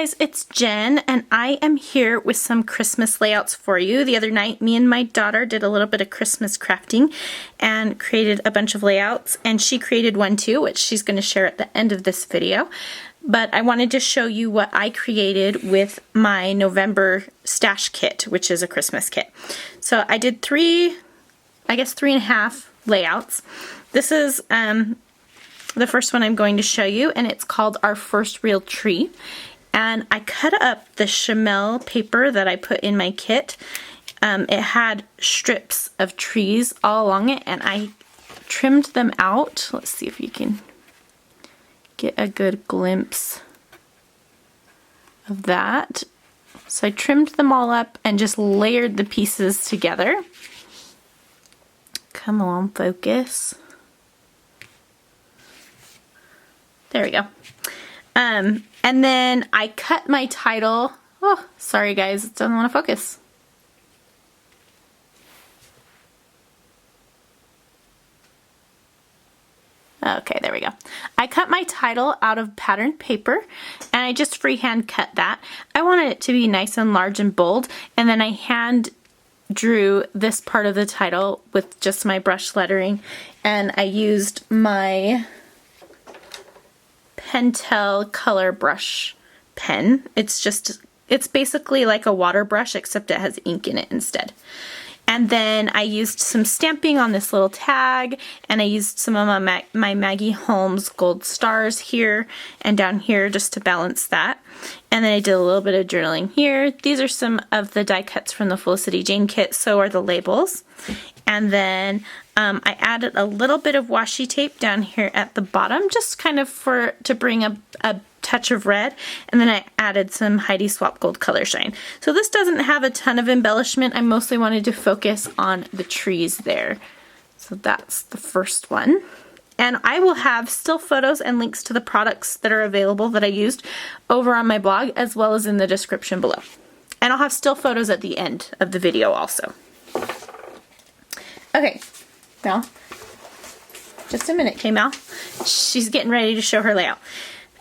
guys, it's Jen, and I am here with some Christmas layouts for you. The other night, me and my daughter did a little bit of Christmas crafting and created a bunch of layouts, and she created one too, which she's going to share at the end of this video. But I wanted to show you what I created with my November stash kit, which is a Christmas kit. So I did three and a half layouts. This is the first one I'm going to show you, and it's called Our First Real Tree. And I cut up the Chamel paper that I put in my kit. It had strips of trees all along it, and I trimmed them out. Let's see if you can get a good glimpse of that. So I trimmed them all up and just layered the pieces together. Come on, focus. There we go. And then I cut my title. Oh, sorry guys, it doesn't want to focus. Okay, there we go. I cut my title out of patterned paper, and I just freehand cut that. I wanted it to be nice and large and bold, and then I hand drew this part of the title with just my brush lettering, and I used my Pentel color brush pen. It's basically like a water brush, except it has ink in it instead. And then I used some stamping on this little tag, and I used some of my Maggie Holmes gold stars here and down here just to balance that. And then I did a little bit of journaling here. These are some of the die cuts from the Felicity Jane kit, so are the labels. And then I added a little bit of washi tape down here at the bottom, just kind of to bring a touch of red, and then I added some Heidi Swap Gold Color Shine. So this doesn't have a ton of embellishment. I mostly wanted to focus on the trees there. So that's the first one. And I will have still photos and links to the products that are available that I used over on my blog, as well as in the description below. And I'll have still photos at the end of the video also. Okay, Mel. Just a minute, okay, Mel. She's getting ready to show her layout.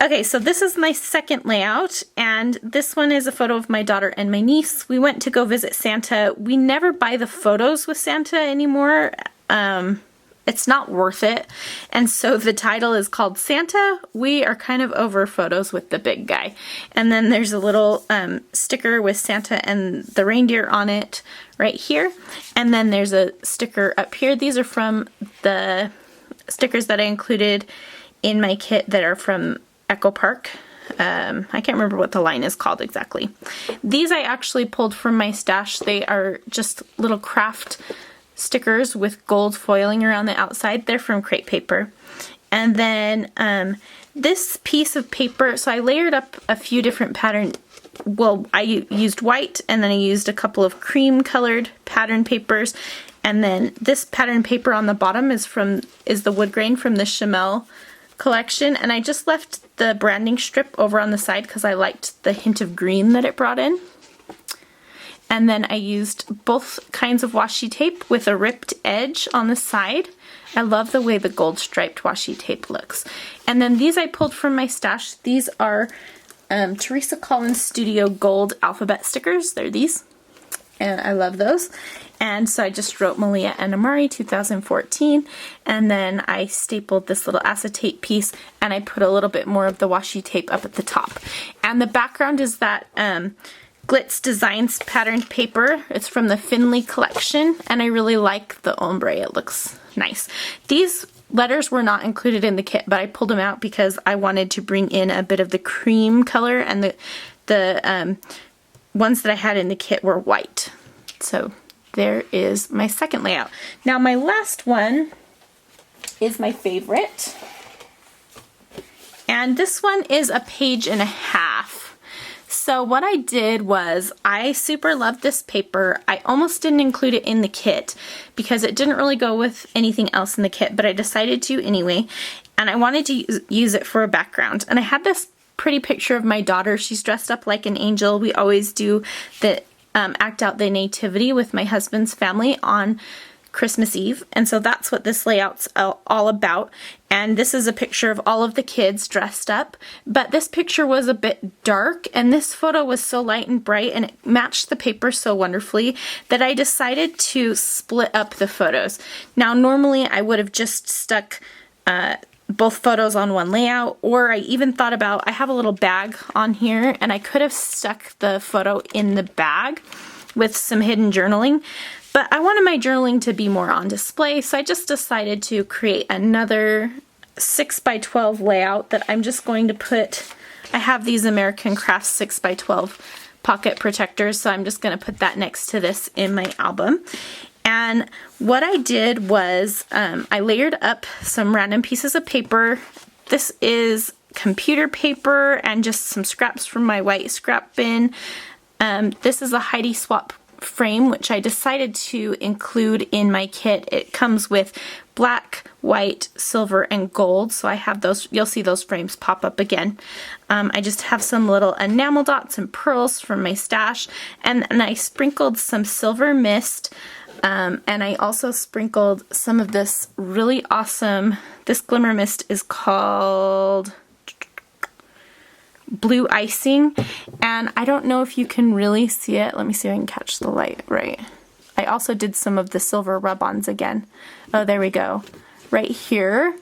Okay, so this is my second layout, and this one is a photo of my daughter and my niece. We went to go visit Santa. We never buy the photos with Santa anymore. It's not worth it. And so the title is called Santa. We are kind of over photos with the big guy. And then there's a little sticker with Santa and the reindeer on it right here. And then there's a sticker up here. These are from the stickers that I included in my kit that are from Echo Park. I can't remember what the line is called exactly. These I actually pulled from my stash. They are just little craft stickers with gold foiling around the outside. They're from crepe paper. And then this piece of paper, so I layered up a few different pattern. Well, I used white, and then I used a couple of cream colored pattern papers. And then this pattern paper on the bottom is the wood grain from the Chamel collection, and I just left the branding strip over on the side because I liked the hint of green that it brought in. And then I used both kinds of washi tape with a ripped edge on the side. I love the way the gold striped washi tape looks. And then these I pulled from my stash. These are Teresa Collins Studio Gold alphabet stickers. They're these, and I love those. And so I just wrote Malia and Amari 2014, and then I stapled this little acetate piece, and I put a little bit more of the washi tape up at the top. And the background is that Glitz Designs patterned paper. It's from the Finley collection, and I really like the ombre. It looks nice. These letters were not included in the kit, but I pulled them out because I wanted to bring in a bit of the cream color, and the ones that I had in the kit were white. So there is my second layout. Now my last one is my favorite, and this one is a page and a half. So what I did was I super loved this paper. I almost didn't include it in the kit because it didn't really go with anything else in the kit, but I decided to anyway, and I wanted to use it for a background. And I had this pretty picture of my daughter. She's dressed up like an angel. We always do the act out the nativity with my husband's family on Christmas Eve, and so that's what this layout's all about. And this is a picture of all of the kids dressed up, but this picture was a bit dark, and this photo was so light and bright, and it matched the paper so wonderfully that I decided to split up the photos. Now, normally I would have just stuck both photos on one layout, or I even thought about, I have a little bag on here, and I could have stuck the photo in the bag with some hidden journaling, but I wanted my journaling to be more on display, so I just decided to create another 6x12 layout that I'm just going to put, I have these American Crafts 6x12 pocket protectors, so I'm just going to put that next to this in my album. And what I did was I layered up some random pieces of paper. This is computer paper and just some scraps from my white scrap bin. This is a Heidi Swap frame, which I decided to include in my kit. It comes with black, white, silver, and gold, so I have those. You'll see those frames pop up again. I just have some little enamel dots and pearls from my stash, and I sprinkled some silver mist, and I also sprinkled some of this really awesome, this glimmer mist is called Blue Icing, and I don't know if you can really see it. Let me see if I can catch the light right. I also did some of the silver rub-ons again. Oh, there we go. Right here,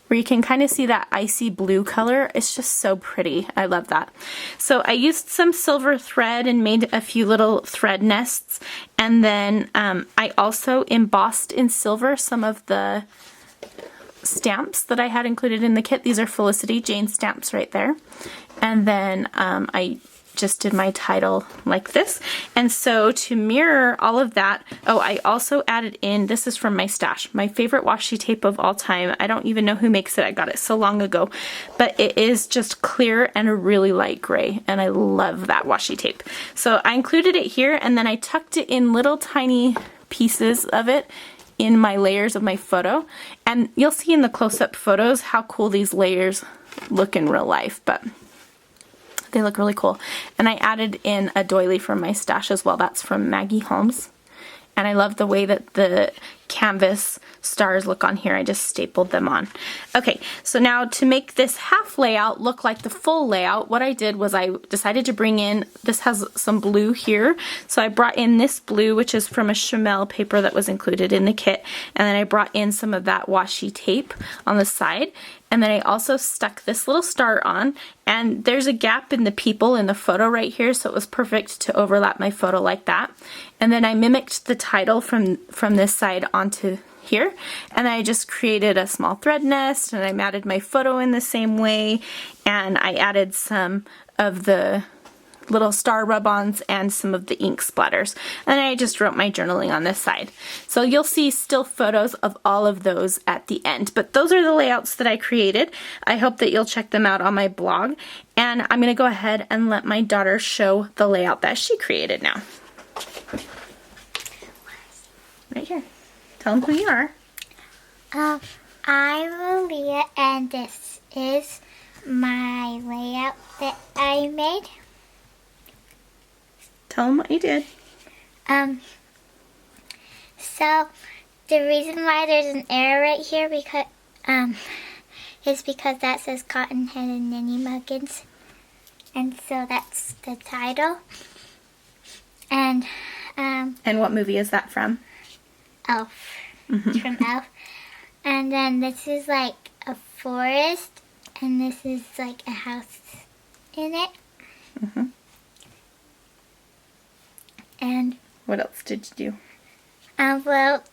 where you can kind of see that icy blue color. It's just so pretty. I love that. So I used some silver thread and made a few little thread nests, and then I also embossed in silver some of the stamps that I had included in the kit. These are Felicity Jane stamps right there. And then I just did my title like this. And so to mirror all of that, oh, I also added in, this is from my stash, my favorite washi tape of all time. I don't even know who makes it. I got it so long ago, but it is just clear and a really light gray, and I love that washi tape. So I included it here, and then I tucked it in little tiny pieces of it in my layers of my photo. And you'll see in the close-up photos how cool these layers look in real life, but they look really cool. And I added in a doily from my stash as well. That's from Maggie Holmes. And I love the way that the canvas stars look on here. I just stapled them on. Okay, so now to make this half layout look like the full layout, what I did was I decided to bring in, this has some blue here, so I brought in this blue, which is from a Chamel paper that was included in the kit, and then I brought in some of that washi tape on the side, and then I also stuck this little star on, and there's a gap in the people in the photo right here, so it was perfect to overlap my photo like that. And then I mimicked the title from this side onto here, and I just created a small thread nest, and I matted my photo in the same way, and I added some of the little star rub-ons and some of the ink splatters, and I just wrote my journaling on this side. So you'll see still photos of all of those at the end, but those are the layouts that I created. I hope that you'll check them out on my blog, and I'm going to go ahead and let my daughter show the layout that she created now. Right here. Tell them who you are. I'm Malia, and this is my layout that I made. Tell them what you did. So the reason why there's an arrow right here is because that says Cottonhead and Ninny Muggins, and so that's the title. And what movie is that from? Elf. It's from Elf. And then this is like a forest, and this is like a house in it. And what else did you do? Well,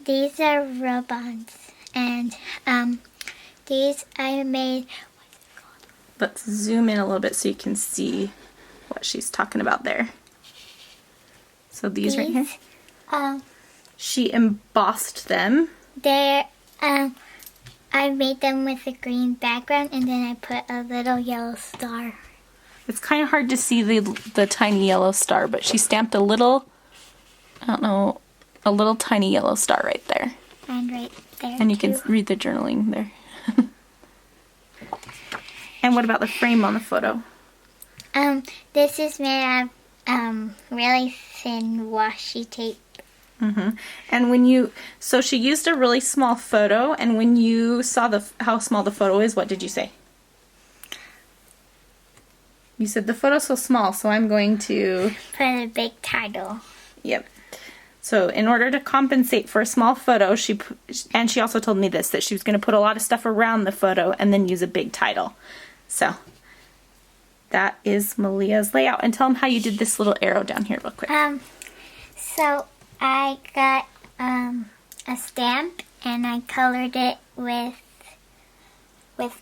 these are rub-ons, and these I made. What's it called? Let's zoom in a little bit so you can see what she's talking about there. So these right here. She embossed them. They're I made them with a green background, and then I put a little yellow star. It's kind of hard to see the tiny yellow star, but she stamped a little, I don't know, a little tiny yellow star right there. And right there, and you can read the journaling there. And what about the frame on the photo? This is made out of really thin washi tape. And when you, so she used a really small photo, and when you saw how small the photo is, what did you say? You said the photo's so small, so I'm going to put a big title. Yep. So in order to compensate for a small photo, she also told me this, that she was going to put a lot of stuff around the photo and then use a big title. So that is Malias Layout. And tell them how you did this little arrow down here real quick. So I got a stamp and I colored it with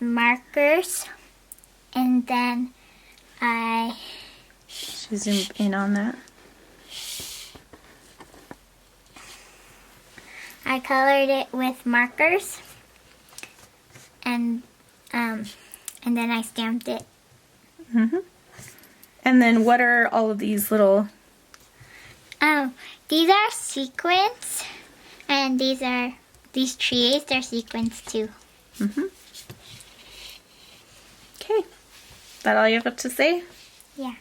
markers, and then Should zoom in on that. I colored it with markers, and then I stamped it. And then what are all of these little... These are sequins, and these trees are sequins too. Okay. That all you have to say? Yeah.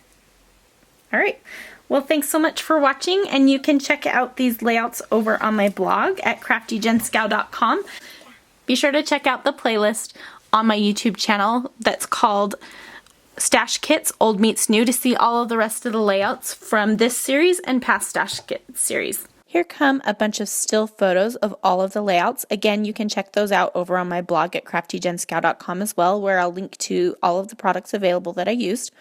All right. Well, thanks so much for watching, and you can check out these layouts over on my blog at CraftyJenSchow.com. Be sure to check out the playlist on my YouTube channel that's called Stash Kits, Old Meets New, to see all of the rest of the layouts from this series and past Stash Kit series. Here come a bunch of still photos of all of the layouts. Again, you can check those out over on my blog at CraftyJenSchow.com as well, where I'll link to all of the products available that I used.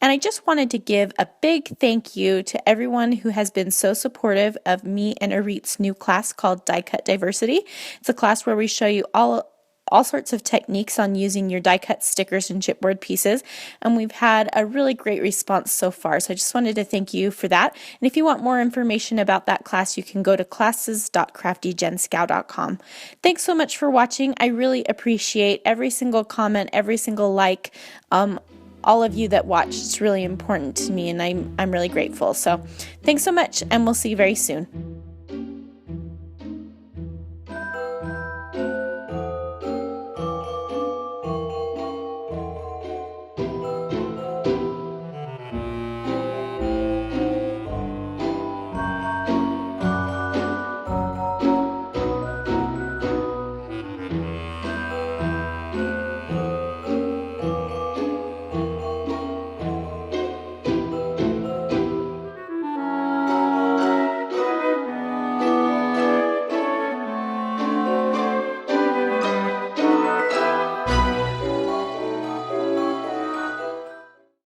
And I just wanted to give a big thank you to everyone who has been so supportive of me and Arit's new class called Die Cut Diversity. It's a class where we show you all sorts of techniques on using your die cut stickers and chipboard pieces, and we've had a really great response so far, so I just wanted to thank you for that. And if you want more information about that class, you can go to classes.craftygenschow.com. Thanks so much for watching. I really appreciate every single comment, every single like, all of you that watch. It's really important to me, and I'm really grateful. So thanks so much, and we'll see you very soon.